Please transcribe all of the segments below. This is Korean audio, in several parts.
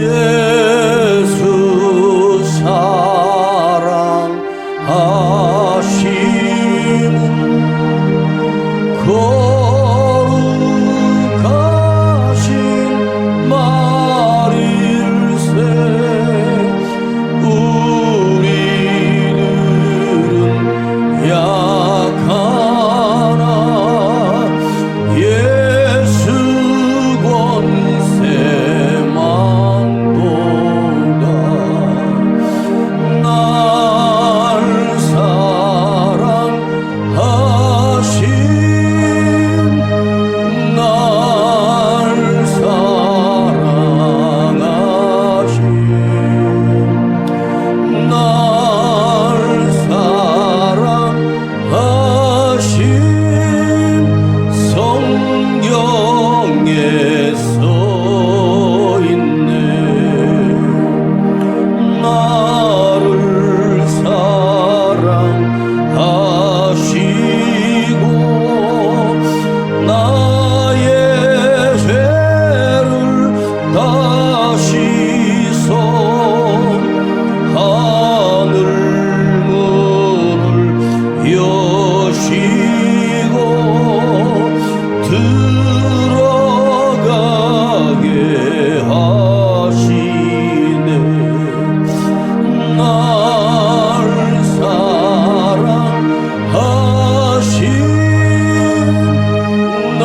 예수 사랑하시는 거룩하신 말일세. 우리들은 약하나 예수 권세만 보다. 날 사랑하신 날 사랑하신 날 사랑하신 성경에 써있네. 나를 사랑하시고 나의 죄를 다 씻어 하늘 문을 여시고 들어가게 하시네. 날 사랑하신 날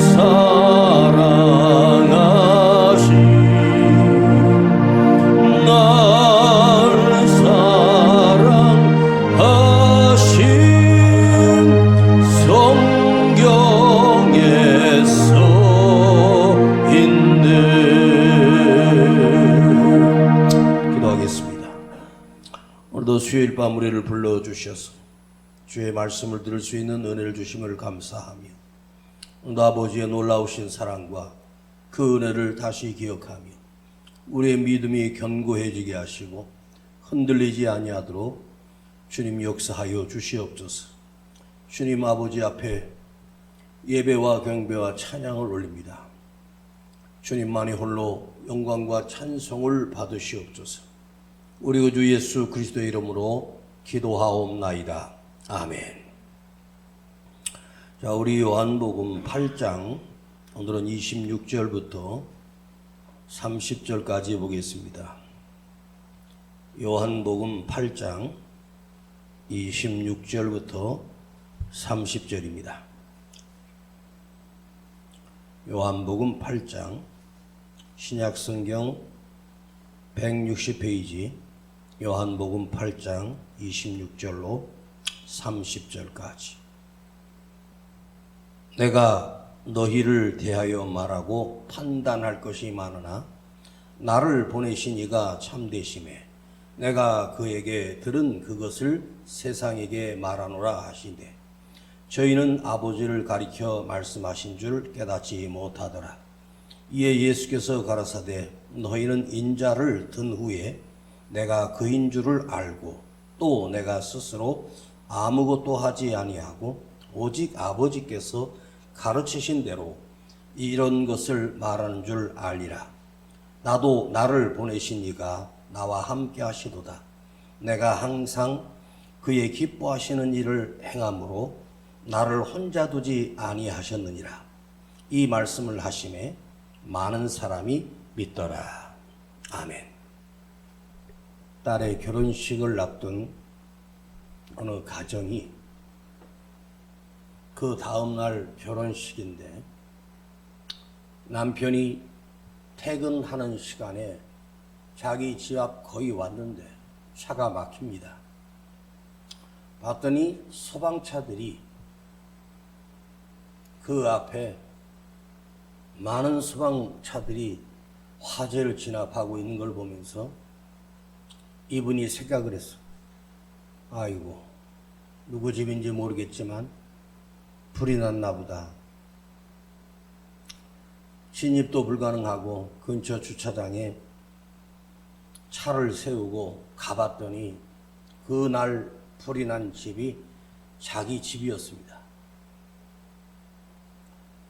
사랑하신 날 사랑하신 성경에 써있네. 기도하겠습니다. 오늘도 수요일 밤 우리를 불러주셔서 주의 말씀을 들을 수 있는 은혜를 주심을 감사하며, 오늘도 아버지의 놀라우신 사랑과 그 은혜를 다시 기억하며 우리의 믿음이 견고해지게 하시고 흔들리지 아니하도록 주님 역사하여 주시옵소서. 주님 아버지 앞에 예배와 경배와 찬양을 올립니다. 주님만이 홀로 영광과 찬송을 받으시옵소서. 우리 구주 예수 그리스도의 이름으로 기도하옵나이다. 아멘. 자, 우리 요한복음 8장 오늘은 26절부터 30절까지 보겠습니다. 요한복음 8장 26절부터 30절입니다. 요한복음 8장 신약성경 160페이지 요한복음 8장 26절로 30절까지. 내가 너희를 대하여 말하고 판단할 것이 많으나 나를 보내신 이가 참되심에 내가 그에게 들은 그것을 세상에게 말하노라 하시되 저희는 아버지를 가리켜 말씀하신 줄 깨닫지 못하더라. 이에 예수께서 가라사대 너희는 인자를 든 후에 내가 그인 줄을 알고 또 내가 스스로 아무것도 하지 아니하고 오직 아버지께서 가르치신 대로 이런 것을 말하는 줄 알리라. 나도 나를 보내신 이가 나와 함께 하시도다. 내가 항상 그의 기뻐하시는 일을 행함으로 나를 혼자 두지 아니하셨느니라. 이 말씀을 하심에 많은 사람이 믿더라. 아멘. 딸의 결혼식을 앞둔 어느 가정이 그 다음날 결혼식인데 남편이 퇴근하는 시간에 자기 집 앞 거의 왔는데 차가 막힙니다. 봤더니 소방차들이 그 앞에 많은 소방차들이 화재를 진압하고 있는 걸 보면서 이분이 생각을 했어. 아이고, 누구 집인지 모르겠지만 불이 났나 보다. 진입도 불가능하고 근처 주차장에 차를 세우고 가봤더니 그날 불이 난 집이 자기 집이었습니다.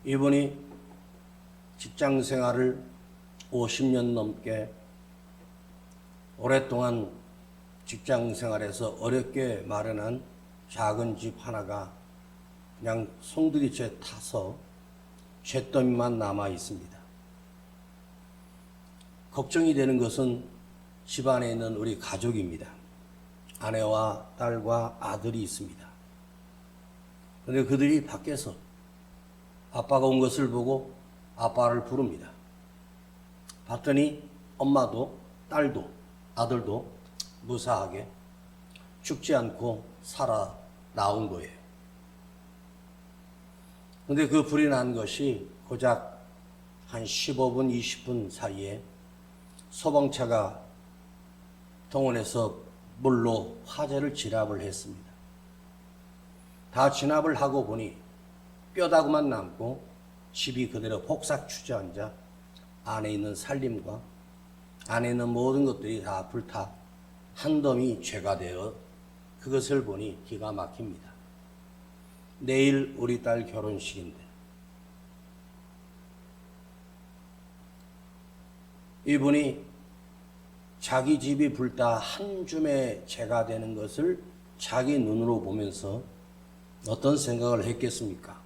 이분이 직장 생활을 50년 넘게 오랫동안 직장 생활에서 어렵게 마련한 작은 집 하나가 그냥 송두리째 타서 잿더미만 남아 있습니다. 걱정이 되는 것은 집안에 있는 우리 가족입니다. 아내와 딸과 아들이 있습니다. 그런데 그들이 밖에서 아빠가 온 것을 보고 아빠를 부릅니다. 봤더니 엄마도 딸도 아들도 무사하게 죽지 않고 살아 나온 거예요. 그런데 그 불이 난 것이 고작 한 15분, 20분 사이에 소방차가 동원해서 물로 화재를 진압을 했습니다. 다 진압을 하고 보니 뼈다구만 남고 집이 그대로 폭삭 주저앉아 안에 있는 살림과 안에 있는 모든 것들이 다 불타 한 덤이 죄가 되어 그것을 보니 기가 막힙니다. 내일 우리 딸 결혼식인데 이분이 자기 집이 불타 한 줌의 죄가 되는 것을 자기 눈으로 보면서 어떤 생각을 했겠습니까?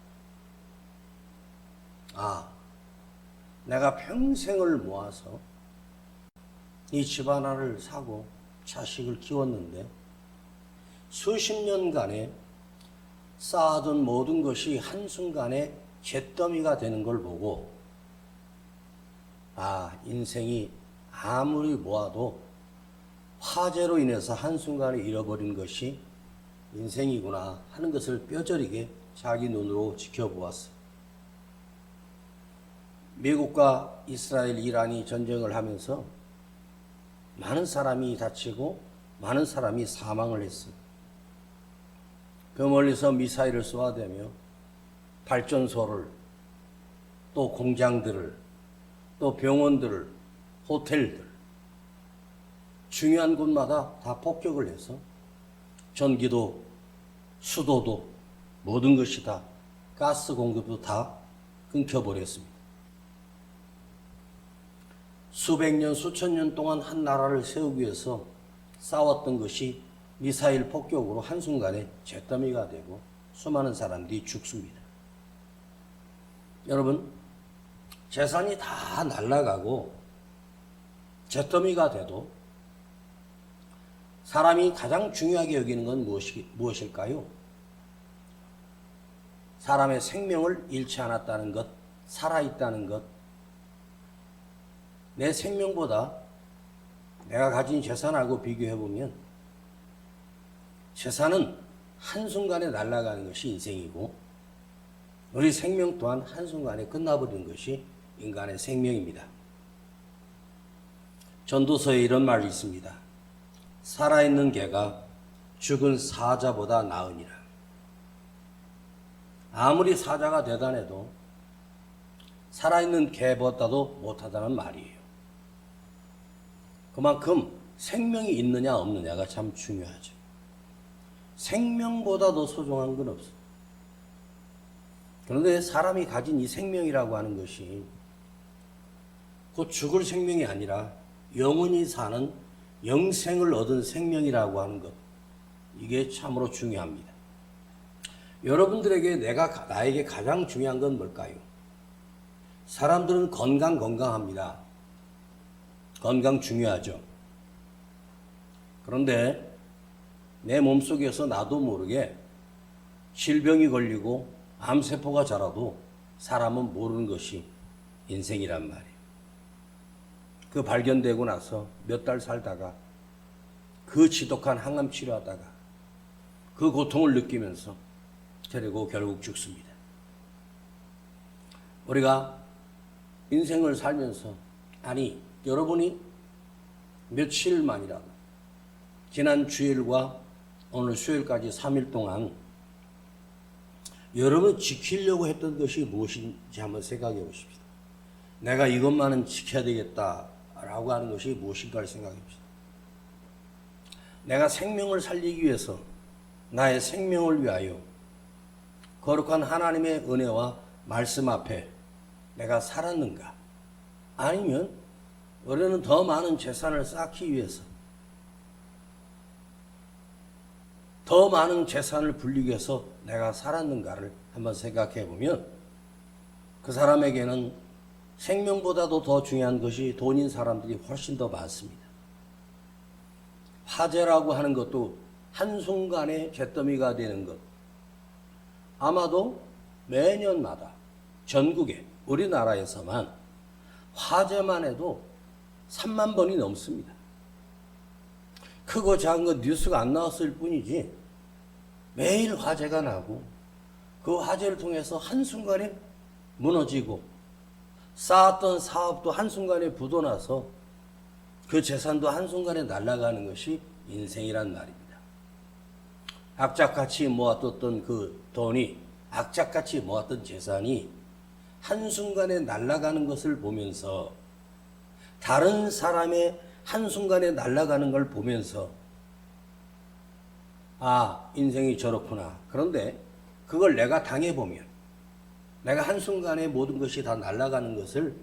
내가 평생을 모아서 이 집 하나를 사고 자식을 키웠는데 수십 년간에 쌓아둔 모든 것이 한순간에 잿더미가 되는 걸 보고 인생이 아무리 모아도 화재로 인해서 한순간에 잃어버린 것이 인생이구나 하는 것을 뼈저리게 자기 눈으로 지켜보았어요. 미국과 이스라엘, 이란이 전쟁을 하면서 많은 사람이 다치고 많은 사람이 사망을 했어요. 그 멀리서 미사일을 쏘아대며 발전소를 또 공장들을 또 병원들을 호텔들 중요한 곳마다 다 폭격을 해서 전기도 수도도 모든 것이 다 가스 공급도 다 끊겨버렸습니다. 수백 년 수천 년 동안 한 나라를 세우기 위해서 싸웠던 것이 미사일 폭격으로 한순간에 잿더미가 되고 수많은 사람들이 죽습니다. 여러분, 재산이 다 날아가고 잿더미가 돼도 사람이 가장 중요하게 여기는 건 무엇일까요? 사람의 생명을 잃지 않았다는 것, 살아있다는 것. 내 생명보다 내가 가진 재산하고 비교해보면 재산은 한순간에 날아가는 것이 인생이고 우리 생명 또한 한순간에 끝나버리는 것이 인간의 생명입니다. 전도서에 이런 말이 있습니다. 살아있는 개가 죽은 사자보다 나으니라. 아무리 사자가 대단해도 살아있는 개보다도 못하다는 말이에요. 그만큼 생명이 있느냐 없느냐가 참 중요하죠. 생명보다 더 소중한 건 없어요. 그런데 사람이 가진 이 생명이라고 하는 것이 곧 죽을 생명이 아니라 영원히 사는 영생을 얻은 생명이라고 하는 것, 이게 참으로 중요합니다. 여러분들에게 나에게 가장 중요한 건 뭘까요? 사람들은 건강합니다. 건강 중요하죠. 그런데 내 몸속에서 나도 모르게 질병이 걸리고 암세포가 자라도 사람은 모르는 것이 인생이란 말이에요. 그 발견되고 나서 몇 달 살다가 그 지독한 항암 치료하다가 그 고통을 느끼면서 그리고 결국 죽습니다. 우리가 인생을 살면서 여러분이 며칠만이라도 지난 주일과 오늘 수요일까지 3일 동안 여러분이 지키려고 했던 것이 무엇인지 한번 생각해 보십시오. 내가 이것만은 지켜야 되겠다라고 하는 것이 무엇인가를 생각해 봅시다. 내가 생명을 살리기 위해서 나의 생명을 위하여 거룩한 하나님의 은혜와 말씀 앞에 내가 살았는가? 아니면 우리는 더 많은 재산을 쌓기 위해서, 더 많은 재산을 불리기 위해서 내가 살았는가를 한번 생각해 보면 그 사람에게는 생명보다도 더 중요한 것이 돈인 사람들이 훨씬 더 많습니다. 화재라고 하는 것도 한순간에 잿더미가 되는 것. 아마도 매년마다 전국에 우리나라에서만 화재만 해도 3만 번이 넘습니다. 크고 작은 거 뉴스가 안 나왔을 뿐이지 매일 화재가 나고 그 화재를 통해서 한순간에 무너지고 쌓았던 사업도 한순간에 부도나서 그 재산도 한순간에 날아가는 것이 인생이란 말입니다. 악착같이 모았던 그 돈이, 악착같이 모았던 재산이 한순간에 날아가는 것을 보면서, 다른 사람의 한순간에 날아가는 걸 보면서 아, 인생이 저렇구나. 그런데 그걸 내가 당해보면, 내가 한순간에 모든 것이 다 날아가는 것을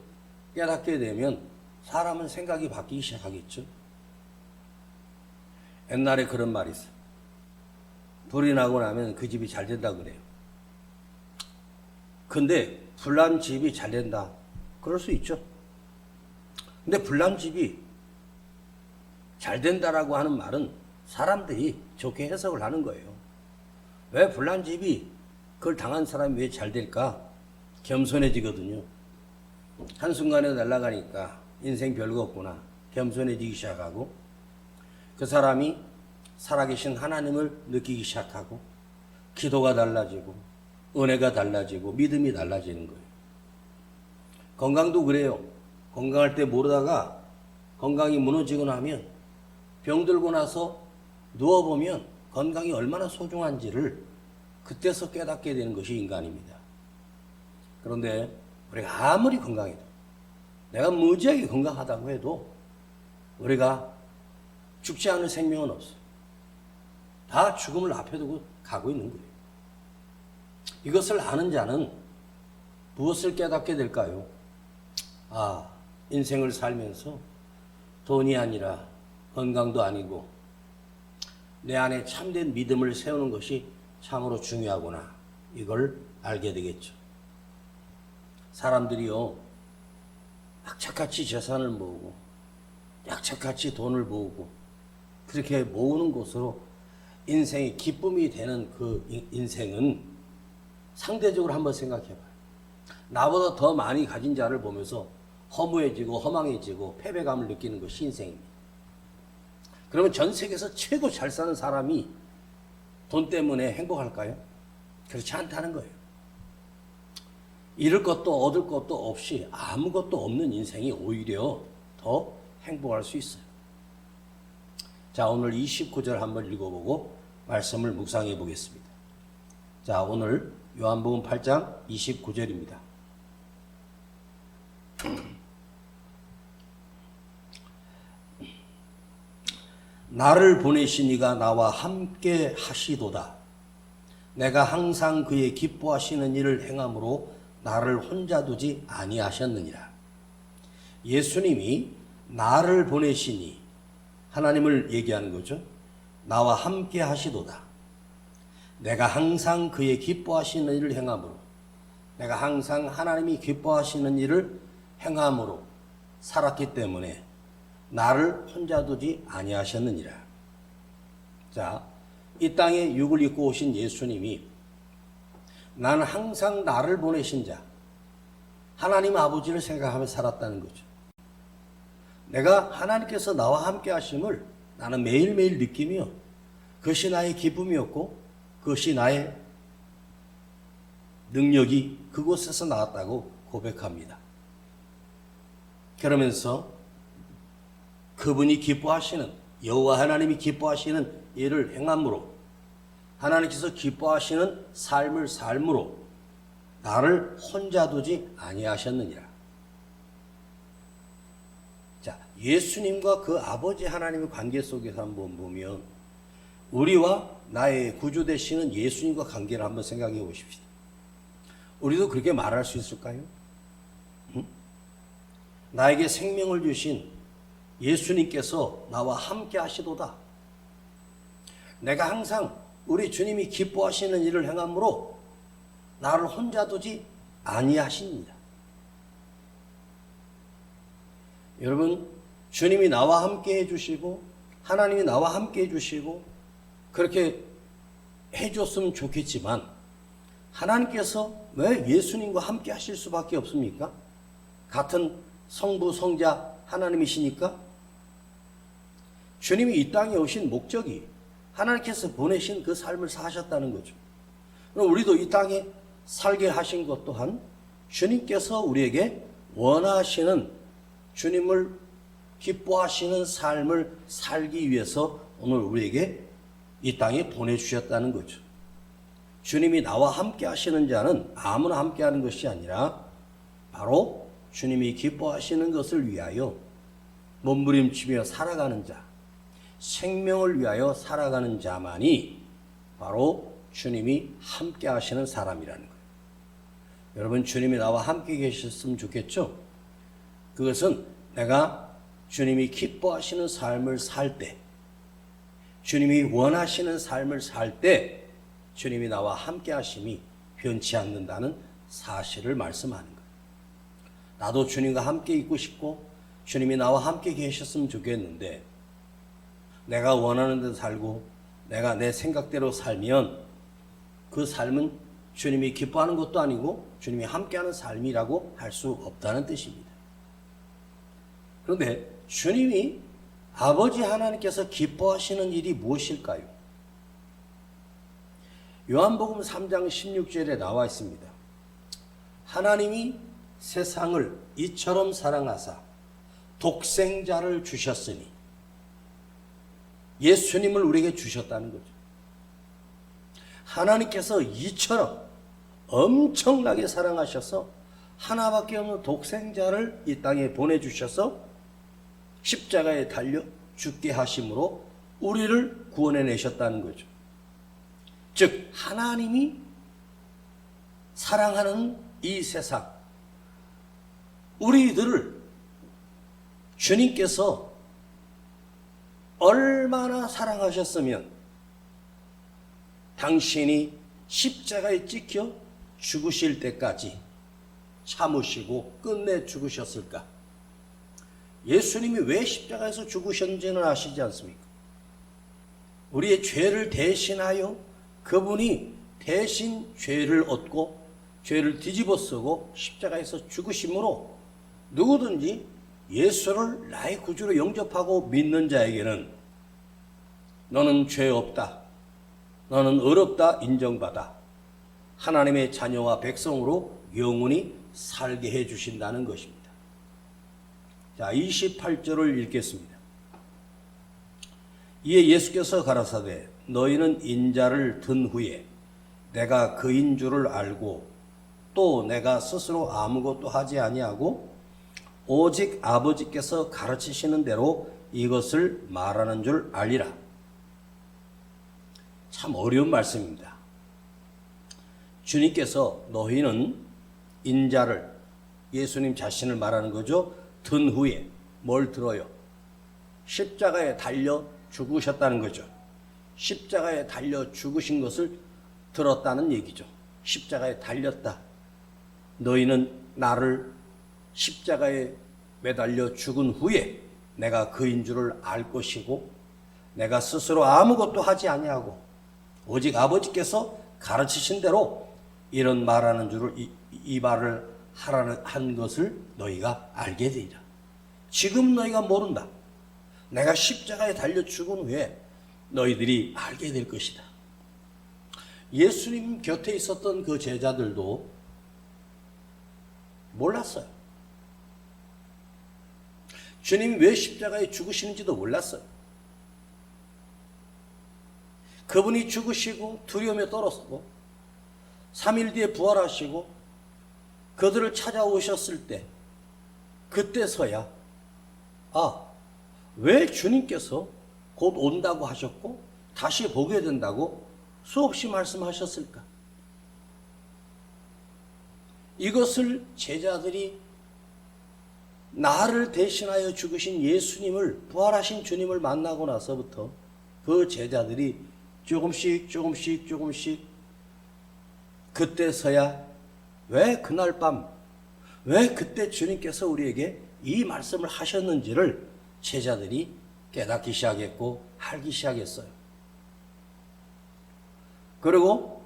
깨닫게 되면 사람은 생각이 바뀌기 시작하겠죠. 옛날에 그런 말이 있어요. 불이 나고 나면 그 집이 잘 된다 그래요. 근데 불난 집이 잘 된다. 그럴 수 있죠. 근데 불난 집이 잘 된다라고 하는 말은 사람들이 좋게 해석을 하는 거예요. 왜 불난 집이, 그걸 당한 사람이 왜 잘 될까? 겸손해지거든요. 한순간에 날아가니까 인생 별거 없구나. 겸손해지기 시작하고 그 사람이 살아계신 하나님을 느끼기 시작하고 기도가 달라지고 은혜가 달라지고 믿음이 달라지는 거예요. 건강도 그래요. 건강할 때 모르다가 건강이 무너지고 나면, 병들고 나서 누워보면 건강이 얼마나 소중한지를 그때서 깨닫게 되는 것이 인간입니다. 그런데 우리가 아무리 건강해도, 내가 무지하게 건강하다고 해도 우리가 죽지 않을 생명은 없어. 다 죽음을 앞에 두고 가고 있는 거예요. 이것을 아는 자는 무엇을 깨닫게 될까요? 아, 인생을 살면서 돈이 아니라 건강도 아니고 내 안에 참된 믿음을 세우는 것이 참으로 중요하구나. 이걸 알게 되겠죠. 사람들이요, 악착같이 재산을 모으고 악착같이 돈을 모으고 그렇게 모으는 것으로 인생의 기쁨이 되는 그 인생은 상대적으로 한번 생각해봐요. 나보다 더 많이 가진 자를 보면서 허무해지고 허망해지고 패배감을 느끼는 것이 인생입니다. 그러면 전 세계에서 최고 잘 사는 사람이 돈 때문에 행복할까요? 그렇지 않다는 거예요. 잃을 것도 얻을 것도 없이 아무것도 없는 인생이 오히려 더 행복할 수 있어요. 자, 오늘 29절 한번 읽어보고 말씀을 묵상해 보겠습니다. 자, 오늘 요한복음 8장 29절입니다. 나를 보내신 이가 나와 함께 하시도다. 내가 항상 그의 기뻐하시는 일을 행함으로 나를 혼자 두지 아니하셨느니라. 예수님이 나를 보내시니, 하나님을 얘기하는 거죠. 나와 함께 하시도다. 내가 항상 그의 기뻐하시는 일을 행함으로, 내가 항상 하나님이 기뻐하시는 일을 행함으로 살았기 때문에 나를 혼자 두지 아니하셨느니라. 자, 이 땅에 육을 입고 오신 예수님이 나는 항상 나를 보내신 자, 하나님 아버지를 생각하며 살았다는 거죠. 내가 하나님께서 나와 함께 하심을 나는 매일매일 느끼며 그것이 나의 기쁨이었고 그것이 나의 능력이 그곳에서 나왔다고 고백합니다. 그러면서 그분이 기뻐하시는, 여호와 하나님이 기뻐하시는 일을 행함으로, 하나님께서 기뻐하시는 삶을 삶으로 나를 혼자 두지 아니하셨느니라. 자, 예수님과 그 아버지 하나님의 관계 속에서 한번 보면 우리와 나의 구주 되시는 예수님과 관계를 한번 생각해 보십시다. 우리도 그렇게 말할 수 있을까요? 응? 나에게 생명을 주신 예수님께서 나와 함께 하시도다. 내가 항상 우리 주님이 기뻐하시는 일을 행함으로 나를 혼자 두지 아니하십니다. 여러분, 주님이 나와 함께 해주시고 하나님이 나와 함께 해주시고 그렇게 해줬으면 좋겠지만 하나님께서 왜 예수님과 함께 하실 수밖에 없습니까? 같은 성부 성자 하나님이시니까. 주님이 이 땅에 오신 목적이 하나님께서 보내신 그 삶을 사셨다는 거죠. 그럼 우리도 이 땅에 살게 하신 것 또한 주님께서 우리에게 원하시는, 주님을 기뻐하시는 삶을 살기 위해서 오늘 우리에게 이 땅에 보내주셨다는 거죠. 주님이 나와 함께 하시는 자는 아무나 함께 하는 것이 아니라 바로 주님이 기뻐하시는 것을 위하여 몸부림치며 살아가는 자, 생명을 위하여 살아가는 자만이 바로 주님이 함께 하시는 사람이라는 거예요. 여러분, 주님이 나와 함께 계셨으면 좋겠죠? 그것은 내가 주님이 기뻐하시는 삶을 살 때, 주님이 원하시는 삶을 살 때 주님이 나와 함께 하심이 변치 않는다는 사실을 말씀하는 거예요. 나도 주님과 함께 있고 싶고 주님이 나와 함께 계셨으면 좋겠는데 내가 원하는 대로 살고 내가 내 생각대로 살면 그 삶은 주님이 기뻐하는 것도 아니고 주님이 함께하는 삶이라고 할 수 없다는 뜻입니다. 그런데 주님이 아버지 하나님께서 기뻐하시는 일이 무엇일까요? 요한복음 3장 16절에 나와 있습니다. 하나님이 세상을 이처럼 사랑하사 독생자를 주셨으니, 예수님을 우리에게 주셨다는 거죠. 하나님께서 이처럼 엄청나게 사랑하셔서 하나밖에 없는 독생자를 이 땅에 보내주셔서 십자가에 달려 죽게 하심으로 우리를 구원해 내셨다는 거죠. 즉 하나님이 사랑하는 이 세상, 우리들을 주님께서 얼마나 사랑하셨으면 당신이 십자가에 찍혀 죽으실 때까지 참으시고 끝내 죽으셨을까? 예수님이 왜 십자가에서 죽으셨는지는 아시지 않습니까? 우리의 죄를 대신하여 그분이 대신 죄를 얻고 죄를 뒤집어 쓰고 십자가에서 죽으심으로 누구든지 예수를 나의 구주로 영접하고 믿는 자에게는 너는 죄 없다, 너는 의롭다 인정받아 하나님의 자녀와 백성으로 영원히 살게 해주신다는 것입니다. 자, 28절을 읽겠습니다. 이에 예수께서 가라사대 너희는 인자를 든 후에 내가 그인 줄을 알고 또 내가 스스로 아무것도 하지 아니하고 오직 아버지께서 가르치시는 대로 이것을 말하는 줄 알리라. 참 어려운 말씀입니다. 주님께서 너희는 인자를, 예수님 자신을 말하는 거죠. 든 후에 뭘 들어요? 십자가에 달려 죽으셨다는 거죠. 십자가에 달려 죽으신 것을 들었다는 얘기죠. 십자가에 달렸다. 너희는 나를 십자가에 매달려 죽은 후에 내가 그인 줄을 알 것이고 내가 스스로 아무것도 하지 아니하고 오직 아버지께서 가르치신 대로 이런 말하는 줄을 이 말을 하라는 한 것을 너희가 알게 되리라. 지금 너희가 모른다. 내가 십자가에 달려 죽은 후에 너희들이 알게 될 것이다. 예수님 곁에 있었던 그 제자들도 몰랐어요. 주님이 왜 십자가에 죽으시는지도 몰랐어요. 그분이 죽으시고 두려움에 떨었고 3일 뒤에 부활하시고 그들을 찾아오셨을 때 그때서야 왜 주님께서 곧 온다고 하셨고 다시 보게 된다고 수없이 말씀하셨을까? 이것을 제자들이 나를 대신하여 죽으신 예수님을, 부활하신 주님을 만나고 나서부터 그 제자들이 조금씩 그때서야 왜 그날 밤, 왜 그때 주님께서 우리에게 이 말씀을 하셨는지를 제자들이 깨닫기 시작했고 알기 시작했어요. 그리고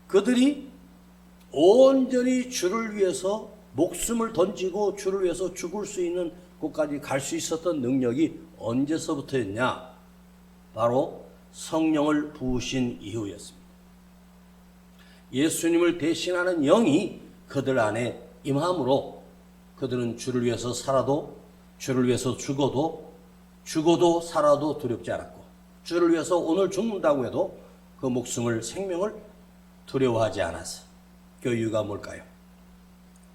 그들이 온전히 주를 위해서 목숨을 던지고 주를 위해서 죽을 수 있는 곳까지 갈 수 있었던 능력이 언제서부터였냐? 바로 성령을 부으신 이후였습니다. 예수님을 대신하는 영이 그들 안에 임함으로 그들은 주를 위해서 살아도, 주를 위해서 죽어도 살아도 두렵지 않았고, 주를 위해서 오늘 죽는다고 해도 그 목숨을, 생명을 두려워하지 않았어. 그 이유가 뭘까요?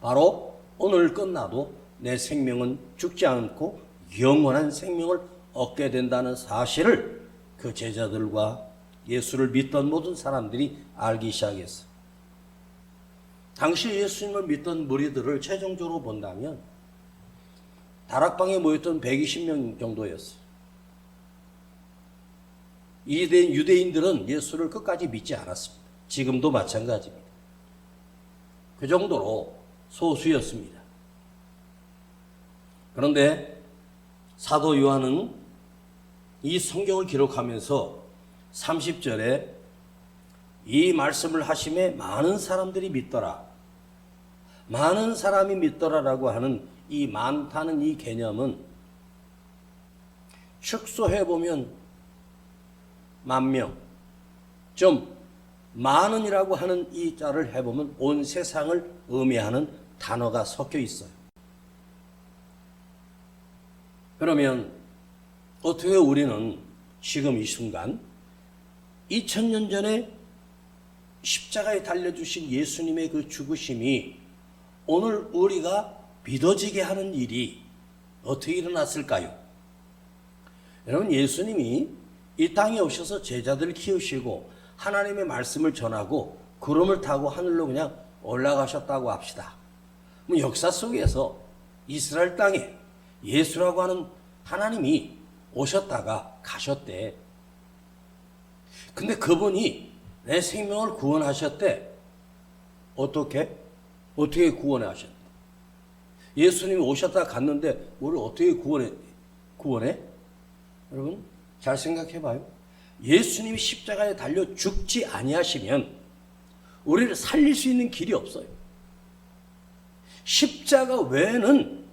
바로 오늘 끝나도 내 생명은 죽지 않고 영원한 생명을 얻게 된다는 사실을 그 제자들과 예수를 믿던 모든 사람들이 알기 시작했어. 당시 예수님을 믿던 무리들을 최종적으로 본다면 다락방에 모였던 120명 정도였어. 유대인들은 예수를 끝까지 믿지 않았습니다. 지금도 마찬가지입니다. 그 정도로 소수였습니다. 그런데 사도 요한은 이 성경을 기록하면서 30절에 이 말씀을 하심에 많은 사람들이 믿더라, 많은 사람이 믿더라라고 하는 이 많다는 이 개념은 축소해보면 10,000명, 좀 많은이라고 하는 이 자를 해보면 온 세상을 의미하는 단어가 섞여 있어요. 그러면 어떻게 우리는 지금 이 순간 2000년 전에 십자가에 달려주신 예수님의 그 죽으심이 오늘 우리가 믿어지게 하는 일이 어떻게 일어났을까요? 여러분, 예수님이 이 땅에 오셔서 제자들을 키우시고 하나님의 말씀을 전하고 구름을 타고 하늘로 그냥 올라가셨다고 합시다. 역사 속에서 이스라엘 땅에 예수라고 하는 하나님이 오셨다가 가셨대. 근데 그분이 내 생명을 구원하셨대. 어떻게 구원하셨대? 예수님이 오셨다가 갔는데 우리를 어떻게 구원해? 여러분 잘 생각해 봐요. 예수님이 십자가에 달려 죽지 아니하시면 우리를 살릴 수 있는 길이 없어요. 십자가 외에는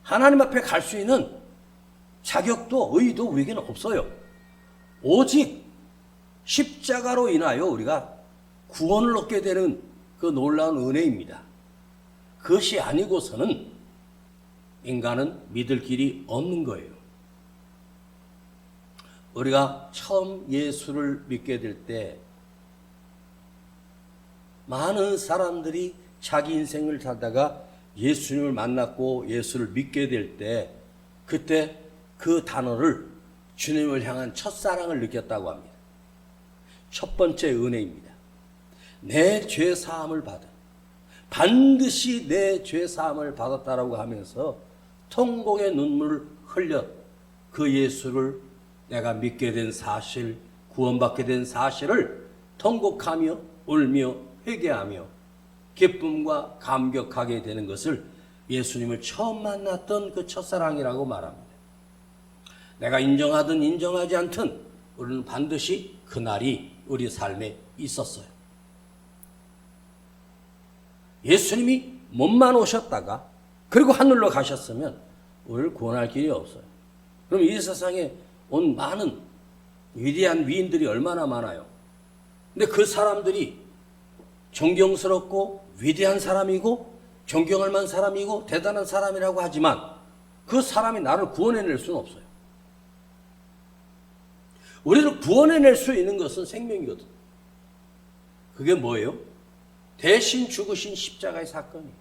하나님 앞에 갈 수 있는 자격도 의의도 우리에게는 없어요. 오직 십자가로 인하여 우리가 구원을 얻게 되는 그 놀라운 은혜입니다. 그것이 아니고서는 인간은 믿을 길이 없는 거예요. 우리가 처음 예수를 믿게 될 때 많은 사람들이 자기 인생을 살다가 예수님을 만났고 예수를 믿게 될 때 그때 그 단어를 주님을 향한 첫사랑을 느꼈다고 합니다. 첫 번째 은혜입니다. 내 죄사함을 받은, 반드시 내 죄사함을 받았다라고 하면서 통곡의 눈물을 흘려 그 예수를 내가 믿게 된 사실, 구원받게 된 사실을 통곡하며 울며 회개하며 기쁨과 감격하게 되는 것을 예수님을 처음 만났던 그 첫사랑이라고 말합니다. 내가 인정하든 인정하지 않든 우리는 반드시 그날이 우리 삶에 있었어요. 예수님이 몸만 오셨다가 그리고 하늘로 가셨으면 우리를 구원할 길이 없어요. 그럼 이 세상에 온 많은 위대한 위인들이 얼마나 많아요. 근데 그 사람들이 존경스럽고 위대한 사람이고 존경할 만한 사람이고 대단한 사람이라고 하지만 그 사람이 나를 구원해낼 수는 없어요. 우리를 구원해낼 수 있는 것은 생명이거든. 그게 뭐예요? 대신 죽으신 십자가의 사건이에요.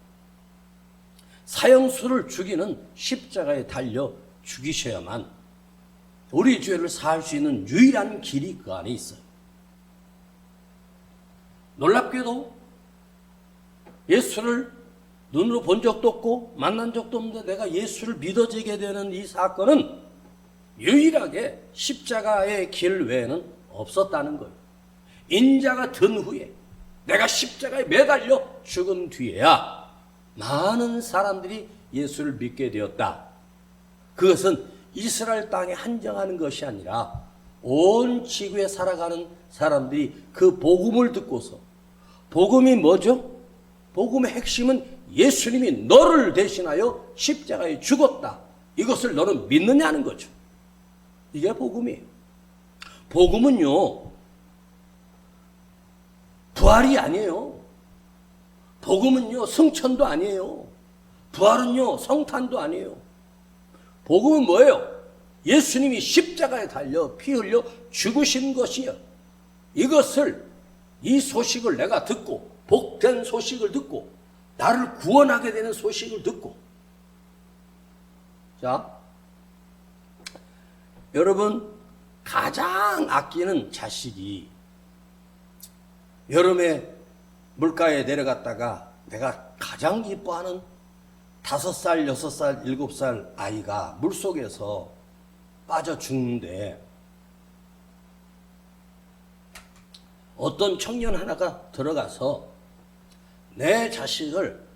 사형수를 죽이는 십자가에 달려 죽이셔야만 우리 죄를 사할 수 있는 유일한 길이 그 안에 있어요. 놀랍게도 예수를 눈으로 본 적도 없고 만난 적도 없는데 내가 예수를 믿어지게 되는 이 사건은 유일하게 십자가의 길 외에는 없었다는 거예요. 인자가 든 후에 내가 십자가에 매달려 죽은 뒤에야 많은 사람들이 예수를 믿게 되었다. 그것은 이스라엘 땅에 한정하는 것이 아니라 온 지구에 살아가는 사람들이 그 복음을 듣고서, 복음이 뭐죠? 복음의 핵심은 예수님이 너를 대신하여 십자가에 죽었다. 이것을 너는 믿느냐는 거죠. 이게 복음이에요. 복음은요, 부활이 아니에요. 복음은요, 승천도 아니에요. 부활은요, 성탄도 아니에요. 복음은 뭐예요? 예수님이 십자가에 달려 피 흘려 죽으신 것이요. 이것을, 이 소식을 내가 듣고, 복된 소식을 듣고, 나를 구원하게 되는 소식을 듣고. 자, 여러분, 가장 아끼는 자식이 여름에 물가에 내려갔다가 내가 가장 기뻐하는 5살, 6살, 7살 아이가 물속에서 빠져 죽는데 어떤 청년 하나가 들어가서 내 자식을,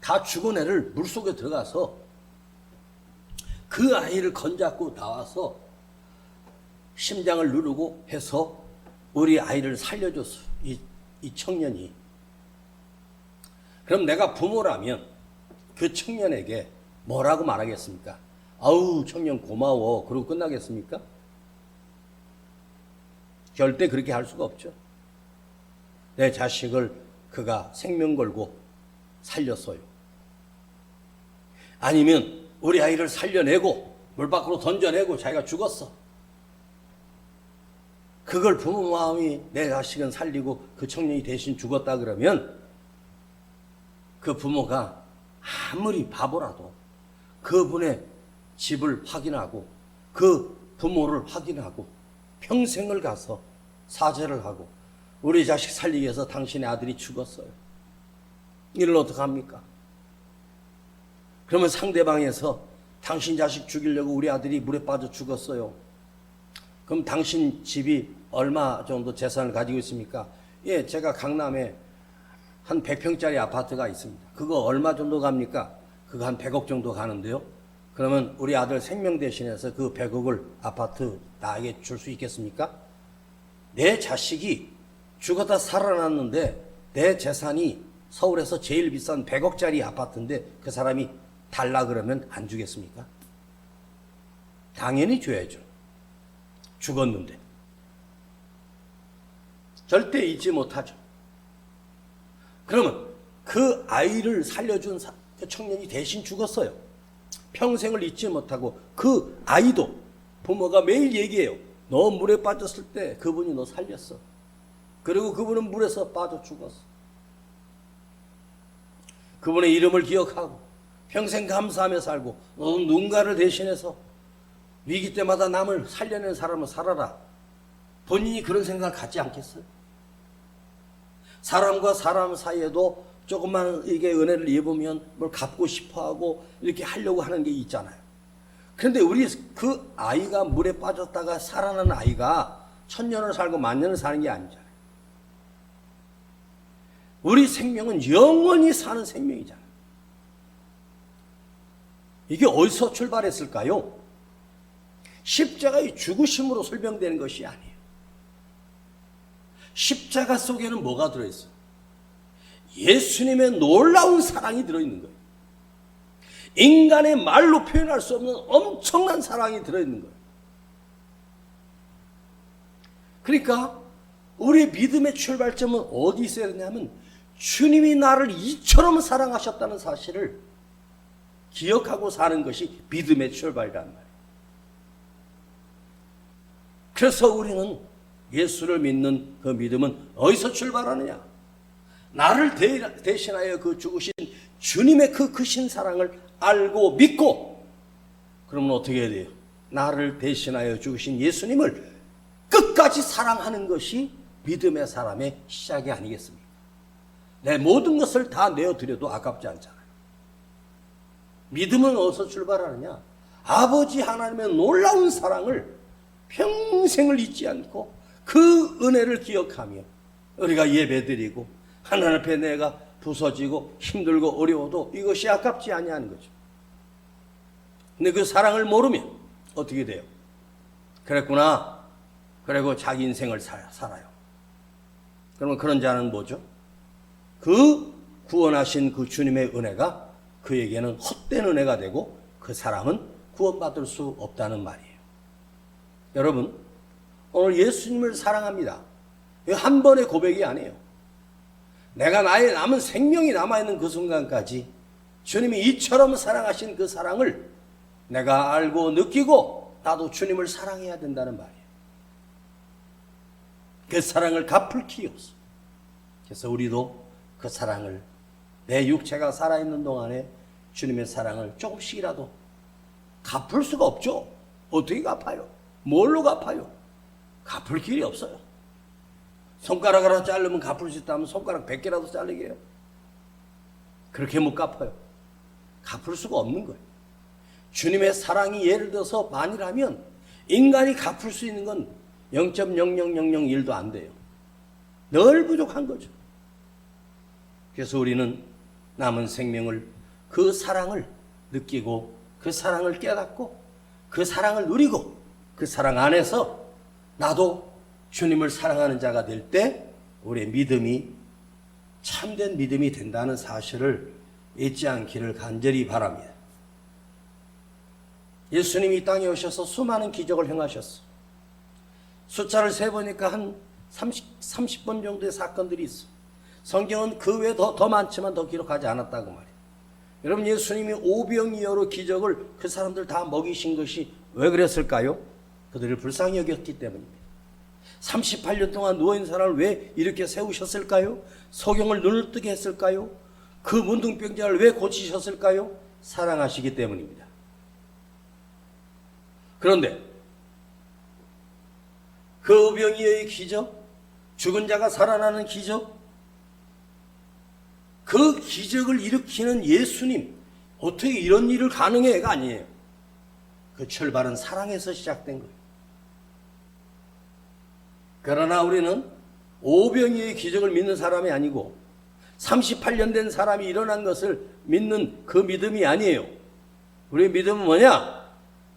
다 죽은 애를 물속에 들어가서 그 아이를 건잡고 나와서 심장을 누르고 해서 우리 아이를 살려줬어. 이 청년이. 그럼 내가 부모라면 그 청년에게 뭐라고 말하겠습니까? 아우, 청년 고마워. 그러고 끝나겠습니까? 절대 그렇게 할 수가 없죠. 내 자식을 그가 생명 걸고 살렸어요. 아니면 우리 아이를 살려내고 물 밖으로 던져내고 자기가 죽었어. 그걸 부모 마음이 내 자식은 살리고 그 청년이 대신 죽었다 그러면 그 부모가 아무리 바보라도 그분의 집을 확인하고 그 부모를 확인하고 평생을 가서 사죄를 하고 우리 자식 살리기 위해서 당신의 아들이 죽었어요. 이를 어떻게 합니까? 그러면 상대방에서 당신 자식 죽이려고 우리 아들이 물에 빠져 죽었어요. 그럼 당신 집이 얼마 정도 재산을 가지고 있습니까? 예, 제가 강남에 한 100평짜리 아파트가 있습니다. 그거 얼마 정도 갑니까? 그거 한 100억 정도 가는데요. 그러면 우리 아들 생명 대신해서 그 100억을 아파트 나에게 줄 수 있겠습니까? 내 자식이 죽었다 살아났는데 내 재산이 서울에서 제일 비싼 100억짜리 아파트인데 그 사람이 달라 그러면 안 주겠습니까? 당연히 줘야죠. 죽었는데. 절대 잊지 못하죠. 그러면 그 아이를 살려준 그 청년이 대신 죽었어요. 평생을 잊지 못하고 그 아이도 부모가 매일 얘기해요. 너 물에 빠졌을 때 그분이 너 살렸어. 그리고 그분은 물에서 빠져 죽었어. 그분의 이름을 기억하고 평생 감사하며 살고 너는 누군가를 대신해서 위기 때마다 남을 살려낸 사람을 살아라. 본인이 그런 생각을 갖지 않겠어요? 사람과 사람 사이에도 조금만 이게 은혜를 입으면 뭘 갚고 싶어하고 이렇게 하려고 하는 게 있잖아요. 그런데 우리 그 아이가 물에 빠졌다가 살아난 아이가 1000년을 살고 10,000년을 사는 게 아니잖아요. 우리 생명은 영원히 사는 생명이잖아요. 이게 어디서 출발했을까요? 십자가의 죽으심으로 설명되는 것이 아니에요. 십자가 속에는 뭐가 들어있어요? 예수님의 놀라운 사랑이 들어있는 거예요. 인간의 말로 표현할 수 없는 엄청난 사랑이 들어있는 거예요. 그러니까 우리 믿음의 출발점은 어디 있어야 되냐면 주님이 나를 이처럼 사랑하셨다는 사실을 기억하고 사는 것이 믿음의 출발이란 말이에요. 그래서 우리는 예수를 믿는 그 믿음은 어디서 출발하느냐? 나를 대신하여 그 죽으신 주님의 그 크신 사랑을 알고 믿고, 그러면 어떻게 해야 돼요? 나를 대신하여 죽으신 예수님을 끝까지 사랑하는 것이 믿음의 사람의 시작이 아니겠습니까? 내 모든 것을 다 내어드려도 아깝지 않잖아요. 믿음은 어디서 출발하느냐? 아버지 하나님의 놀라운 사랑을 평생을 잊지 않고 그 은혜를 기억하며 우리가 예배드리고 하나님 앞에 내가 부서지고 힘들고 어려워도 이것이 아깝지 아니하는 거죠. 근데 그 사랑을 모르면 어떻게 돼요? 그랬구나. 그리고 자기 인생을 살아요. 그러면 그런 자는 뭐죠? 그 구원하신 그 주님의 은혜가 그에게는 헛된 은혜가 되고 그 사람은 구원받을 수 없다는 말이에요. 여러분, 오늘 예수님을 사랑합니다. 이거 한 번의 고백이 아니에요. 내가 나의 남은 생명이 남아있는 그 순간까지 주님이 이처럼 사랑하신 그 사랑을 내가 알고 느끼고 나도 주님을 사랑해야 된다는 말이에요. 그 사랑을 갚을 길이 없어. 그래서 우리도 그 사랑을 내 육체가 살아있는 동안에 주님의 사랑을 조금씩이라도 갚을 수가 없죠. 어떻게 갚아요? 뭘로 갚아요? 갚을 길이 없어요. 손가락 하나 자르면 갚을 수 있다면 손가락 100개라도 자르게 해요. 그렇게 못 갚아요. 갚을 수가 없는 거예요. 주님의 사랑이 예를 들어서 만이라면 인간이 갚을 수 있는 건 0.00001도 안 돼요. 늘 부족한 거죠. 그래서 우리는 남은 생명을 그 사랑을 느끼고 그 사랑을 깨닫고 그 사랑을 누리고 그 사랑 안에서 나도 주님을 사랑하는 자가 될 때 우리의 믿음이 참된 믿음이 된다는 사실을 잊지 않기를 간절히 바랍니다. 예수님이 이 땅에 오셔서 수많은 기적을 행하셨어. 숫자를 세보니까 한 30번 정도의 사건들이 있어. 성경은 그 외에 더 많지만 더 기록하지 않았다고 말이에요. 여러분, 예수님이 오병이어로 기적을 그 사람들 다 먹이신 것이 왜 그랬을까요? 그들을 불쌍히 여겼기 때문입니다. 38년 동안 누워있는 사람을 왜 이렇게 세우셨을까요? 소경을 눈을 뜨게 했을까요? 그 문둥병자를 왜 고치셨을까요? 사랑하시기 때문입니다. 그런데 그 오병이어의 기적, 죽은 자가 살아나는 기적, 그 기적을 일으키는 예수님, 어떻게 이런 일을 가능해가 아니에요. 그 출발은 사랑에서 시작된 거예요. 그러나 우리는 오병이어의 기적을 믿는 사람이 아니고 38년 된 사람이 일어난 것을 믿는 그 믿음이 아니에요. 우리의 믿음은 뭐냐?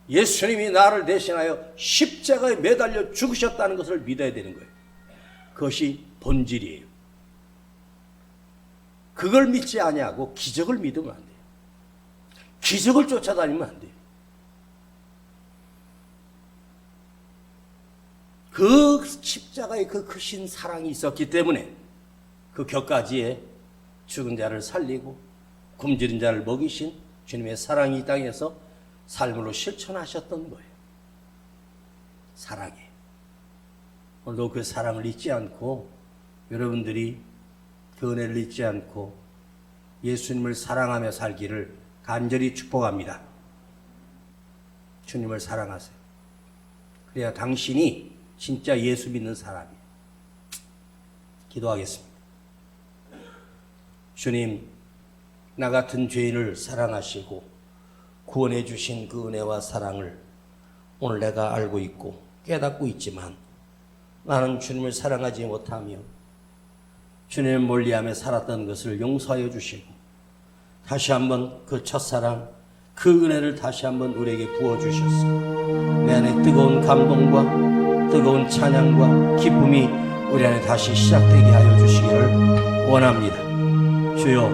예수님이 나를 대신하여 십자가에 매달려 죽으셨다는 것을 믿어야 되는 거예요. 그것이 본질이에요. 그걸 믿지 아니하고 기적을 믿으면 안 돼요. 기적을 쫓아다니면 안 돼요. 그 십자가에 그 크신 사랑이 있었기 때문에 그 격가지에 죽은 자를 살리고 굶주린 자를 먹이신 주님의 사랑이 이 땅에서 삶으로 실천하셨던 거예요. 사랑에. 오늘도 그 사랑을 잊지 않고 여러분들이 그 은혜를 잊지 않고 예수님을 사랑하며 살기를 간절히 축복합니다. 주님을 사랑하세요. 그래야 당신이 진짜 예수 믿는 사람이에요. 기도하겠습니다. 주님, 나 같은 죄인을 사랑하시고 구원해 주신 그 은혜와 사랑을 오늘 내가 알고 있고 깨닫고 있지만 나는 주님을 사랑하지 못하며 주님을 멀리하며 살았던 것을 용서하여 주시고 다시 한번 그 첫사랑, 그 은혜를 다시 한번 우리에게 부어주셔서 내 안에 뜨거운 감동과 뜨거운 찬양과 기쁨이 우리 안에 다시 시작되게 하여 주시기를 원합니다. 주여,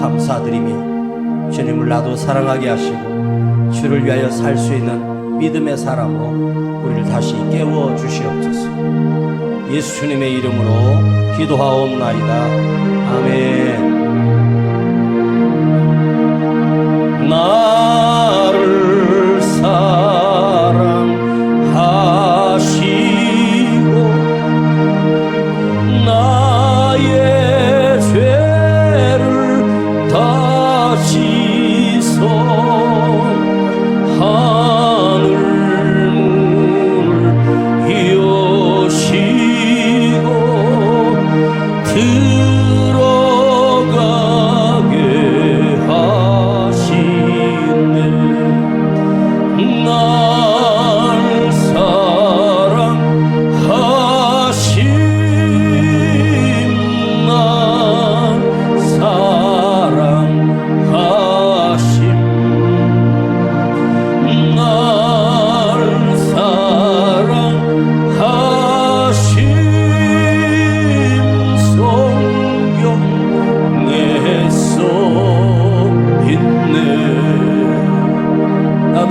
감사드리며 주님을 나도 사랑하게 하시고 주를 위하여 살 수 있는 믿음의 사람으로 우리를 다시 깨워 주시옵소서. 예수 주님의 이름으로 기도하옵나이다. 아멘. 나를 사랑하시고 나의 죄를 다 씻어 하늘 문을 여시고 들어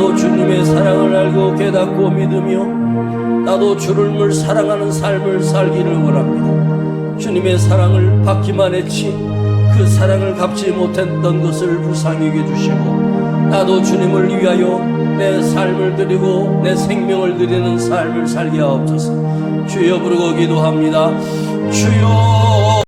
나도 주님의 사랑을 알고 깨닫고 믿으며 나도 주를 사랑하는 삶을 살기를 원합니다. 주님의 사랑을 받기만 했지 그 사랑을 갚지 못했던 것을 불쌍히 여겨주시고 나도 주님을 위하여 내 삶을 드리고 내 생명을 드리는 삶을 살게 하옵소서. 주여 부르고 기도합니다. 주여